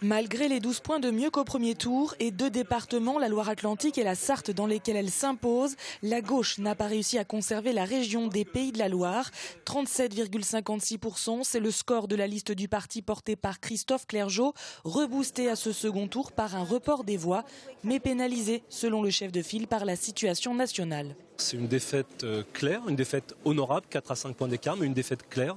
Malgré les 12 points de mieux qu'au premier tour et 2 départements, la Loire-Atlantique et la Sarthe, dans lesquels elle s'impose, la gauche n'a pas réussi à conserver la région des Pays de la Loire. 37,56%, c'est le score de la liste du parti porté par Christophe Clergeau, reboosté à ce second tour par un report des voix, mais pénalisé, selon le chef de file, par la situation nationale. C'est une défaite claire, une défaite honorable, 4 à 5 points d'écart, mais une défaite claire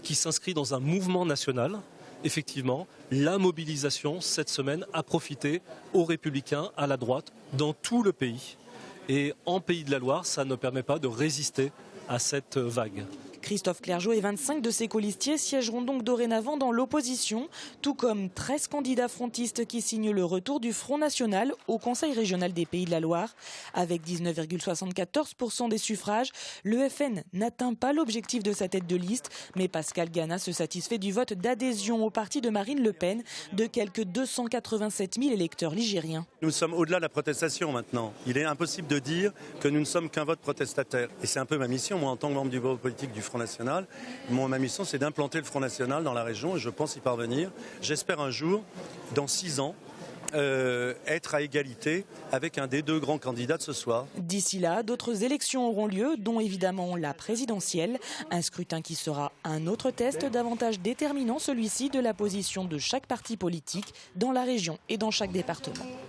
qui s'inscrit dans un mouvement national. Effectivement, la mobilisation cette semaine a profité aux Républicains, à la droite, dans tout le pays. Et en Pays de la Loire, ça ne permet pas de résister à cette vague. Christophe Clergeau et 25 de ses colistiers siégeront donc dorénavant dans l'opposition, tout comme 13 candidats frontistes qui signent le retour du Front National au Conseil régional des Pays de la Loire. Avec 19,74% des suffrages, le FN n'atteint pas l'objectif de sa tête de liste, mais Pascal Gana se satisfait du vote d'adhésion au parti de Marine Le Pen de quelques 287 000 électeurs ligériens. Nous sommes au-delà de la protestation maintenant. Il est impossible de dire que nous ne sommes qu'un vote protestataire. Et c'est un peu ma mission, moi, en tant que membre du bureau politique du Front National. Ma mission, c'est d'implanter le Front National dans la région et je pense y parvenir. J'espère un jour, dans 6 ans, être à égalité avec un des 2 grands candidats de ce soir. D'ici là, d'autres élections auront lieu, dont évidemment la présidentielle. Un scrutin qui sera un autre test, davantage déterminant celui-ci de la position de chaque parti politique dans la région et dans chaque département.